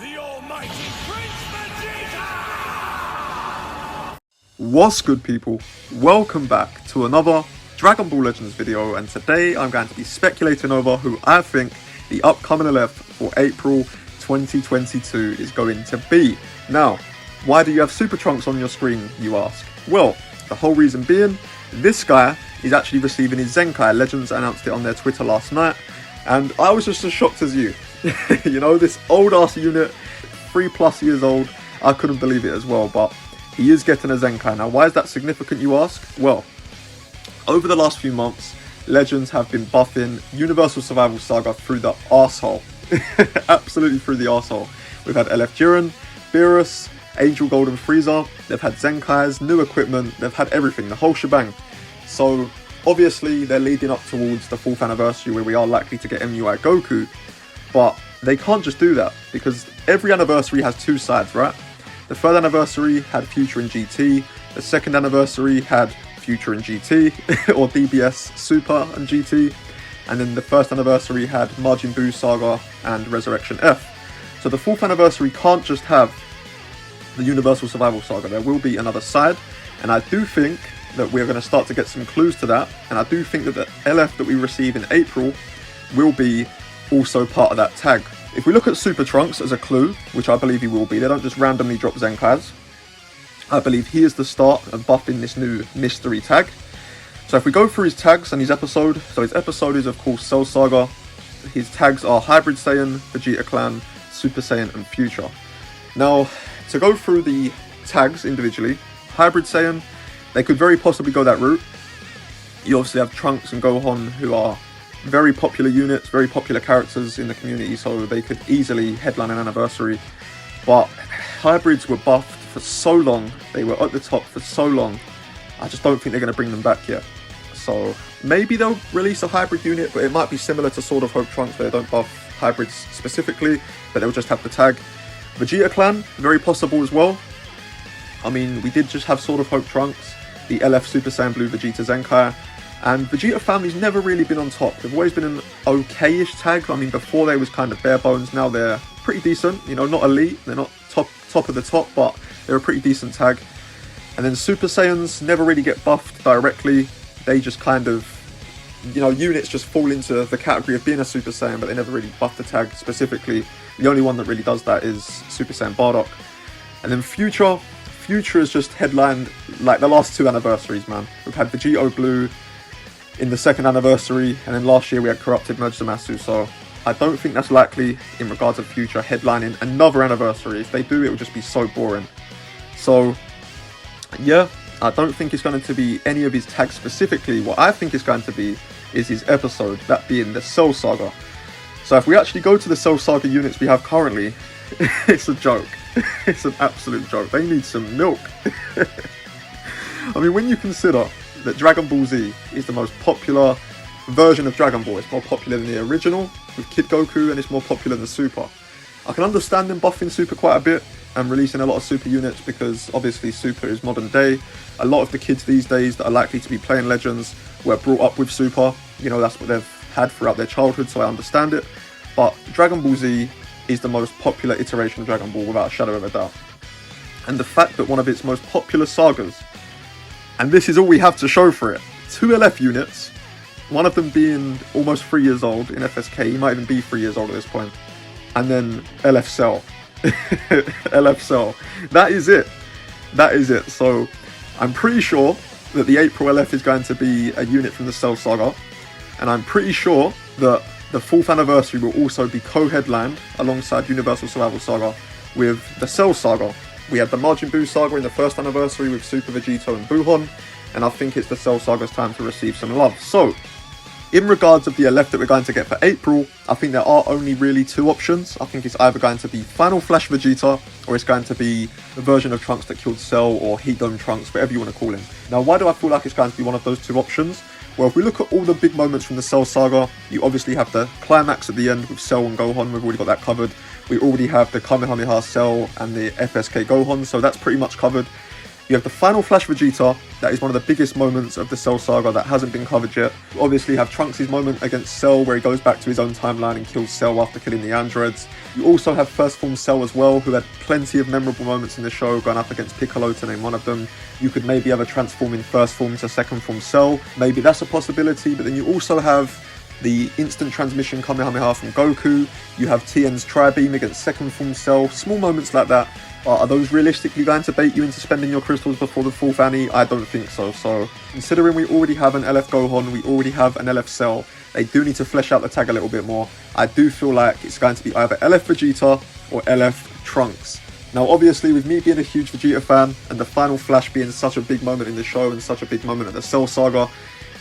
The almighty Prince Vegeta! What's good, people? Welcome back to another Dragon Ball Legends video, and today I'm going to be speculating over who I think the upcoming LF for April 2022 is going to be. Now, why do you have Super Trunks on your screen, you ask? Well, the whole reason being, this guy is actually receiving his Zenkai. Legends announced it on their Twitter last night, and I was just as shocked as you. You know, this old ass unit, 3+ years old, I couldn't believe it as well, but he is getting a Zenkai. Now, why is that significant, you ask? Well, over the last few months, Legends have been buffing Universal Survival Saga through the arsehole. Absolutely through the arsehole. We've had LF Jiren, Beerus, Angel Golden Frieza, they've had Zenkais, new equipment, they've had everything, the whole shebang. So, obviously, they're leading up towards the 4th anniversary where we are likely to get MUI Goku, but they can't just do that, because every anniversary has two sides, right? The 3rd anniversary had Future and GT, the 2nd anniversary had Future and GT, or DBS Super and GT, and then the 1st anniversary had Majin Buu Saga and Resurrection F. So the 4th anniversary can't just have the Universal Survival Saga, there will be another side, and I do think that we're going to start to get some clues to that, and I do think that the LF that we receive in April will be also part of that tag. If we look at Super Trunks as a clue, which I believe he will be, they don't just randomly drop Zenkais, I believe he is the start of buffing this new mystery tag. So if we go through his tags and his episode, so his episode is of course Cell Saga, his tags are Hybrid Saiyan, Vegeta Clan, Super Saiyan and Future. Now, to go through the tags individually, Hybrid Saiyan, they could very possibly go that route. You obviously have Trunks and Gohan, who are very popular units, very popular characters in the community, so they could easily headline an anniversary. But hybrids were buffed for so long, they were at the top for so long, I just don't think they're going to bring them back yet. So maybe they'll release a hybrid unit, but it might be similar to Sword of Hope Trunks, where they don't buff hybrids specifically, but they'll just have the tag. Vegeta Clan, very possible as well. I mean, we did just have Sword of Hope Trunks, the LF Super Saiyan Blue Vegeta Zenkai, and Vegeta family's never really been on top. They've always been an okay-ish tag. I mean, before they was kind of bare bones, now they're pretty decent. You know, not elite, they're not top of the top, but they're a pretty decent tag. And then Super Saiyans never really get buffed directly. They just kind of, you know, units just fall into the category of being a Super Saiyan, but they never really buff the tag specifically. The only one that really does that is Super Saiyan Bardock. And then Future is just headlined like the last 2 anniversaries, man. We've had Vegito Blue in the 2nd anniversary, and then last year we had Corrupted Merge Zamasu, so I don't think that's likely in regards of Future headlining another anniversary. If they do, it will just be so boring. So, yeah, I don't think it's going to be any of his tags specifically. What I think it's going to be is his episode, that being the Cell Saga. So if we actually go to the Cell Saga units we have currently, it's a joke. It's an absolute joke. They need some milk. I mean, when you consider that Dragon Ball Z is the most popular version of Dragon Ball, it's more popular than the original with Kid Goku, and it's more popular than Super. I can understand them buffing Super quite a bit and releasing a lot of Super units, because obviously Super is modern day. A lot of the kids these days that are likely to be playing Legends were brought up with Super. You know, that's what they've had throughout their childhood, so I understand it. But Dragon Ball Z is the most popular iteration of Dragon Ball without a shadow of a doubt. And the fact that one of its most popular sagas, and this is all we have to show for it, 2 LF units, one of them being almost 3 years old in FSK, he might even be 3 years old at this point, and then LF Cell. LF Cell. That is it. That is it. So I'm pretty sure that the April LF is going to be a unit from the Cell Saga, and I'm pretty sure that the 4th anniversary will also be co-headlined alongside Universal Survival Saga with the Cell Saga. We had the Majin Buu Saga in the 1st anniversary with Super Vegito and Buhon, and I think it's the Cell Saga's time to receive some love. So, in regards of the LF that we're going to get for April, I think there are only really 2 options. I think it's either going to be Final Flash Vegeta, or it's going to be a version of Trunks that killed Cell, or Heat Dome Trunks, whatever you want to call him. Now, why do I feel like it's going to be one of those 2 options? Well, if we look at all the big moments from the Cell Saga, you obviously have the climax at the end with Cell and Gohan. We've already got that covered. We already have the Kamehameha Cell and the FSK Gohan, so that's pretty much covered. You have the final Flash Vegeta, that is one of the biggest moments of the Cell Saga that hasn't been covered yet. You obviously have Trunks' moment against Cell, where he goes back to his own timeline and kills Cell after killing the androids. You also have First Form Cell as well, who had plenty of memorable moments in the show, going up against Piccolo to name one of them. You could maybe have a transform in First Form to Second Form Cell, maybe that's a possibility, but then you also have the instant transmission Kamehameha from Goku, you have Tien's Tri-Beam against Second Form Cell, small moments like that. Are those realistically going to bait you into spending your crystals before the 4th Annie? I don't think so. So, considering we already have an LF Gohan, we already have an LF Cell, they do need to flesh out the tag a little bit more. I do feel like it's going to be either LF Vegeta or LF Trunks. Now, obviously, with me being a huge Vegeta fan, and the final Flash being such a big moment in the show and such a big moment of the Cell Saga,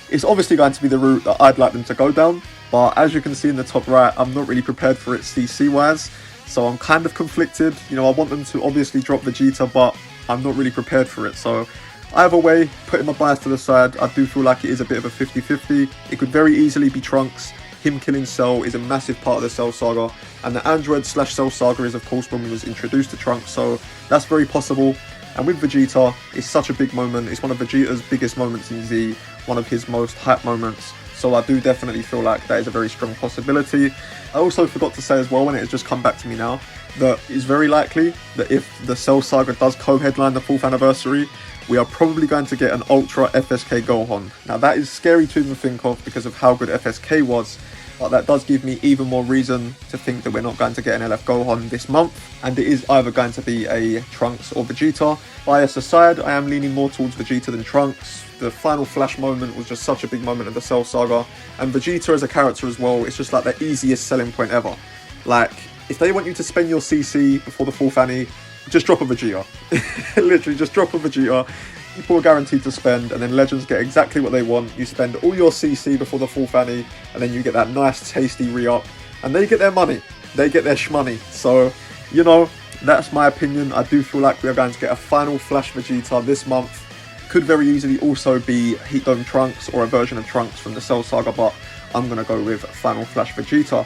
it's obviously going to be the route that I'd like them to go down. But as you can see in the top right, I'm not really prepared for it CC-wise. So I'm kind of conflicted. You know, I want them to obviously drop Vegeta, but I'm not really prepared for it. So either way, putting my bias to the side, I do feel like it is a bit of a 50-50. It could very easily be Trunks. Him killing Cell is a massive part of the Cell Saga. And the Android/Cell Saga is, of course, when we was introduced to Trunks. So that's very possible. And with Vegeta, it's such a big moment. It's one of Vegeta's biggest moments in Z, one of his most hype moments. So I do definitely feel like that is a very strong possibility. I also forgot to say as well, when it has just come back to me now, that it's very likely that if the Cell Saga does co-headline the 4th anniversary, we are probably going to get an Ultra FSK Gohan. Now that is scary to even think of because of how good FSK was, but that does give me even more reason to think that we're not going to get an LF Gohan this month, and it is either going to be a Trunks or Vegeta. Bias aside, I am leaning more towards Vegeta than Trunks. The final Flash moment was just such a big moment of the Cell Saga, and Vegeta as a character as well, it's just like the easiest selling point ever. Like, if they want you to spend your CC before the 4th Annie, just drop a Vegeta. Literally, just drop a Vegeta. People are guaranteed to spend, and then Legends get exactly what they want. You spend all your CC before the 4th Annie, and then you get that nice tasty re-up, and they get their money. They get their shmoney. So, you know, that's my opinion. I do feel like we are going to get a final Flash Vegeta this month. Could very easily also be Heat Dome Trunks or a version of Trunks from the Cell Saga, but I'm going to go with Final Flash Vegeta.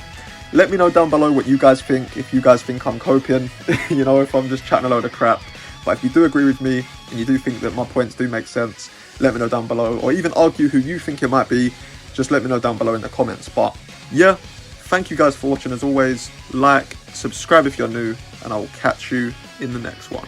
Let me know down below what you guys think, if you guys think I'm copying, you know, if I'm just chatting a load of crap. But if you do agree with me, and you do think that my points do make sense, let me know down below, or even argue who you think it might be, just let me know down below in the comments. But yeah, thank you guys for watching as always. Like, subscribe if you're new, and I will catch you in the next one.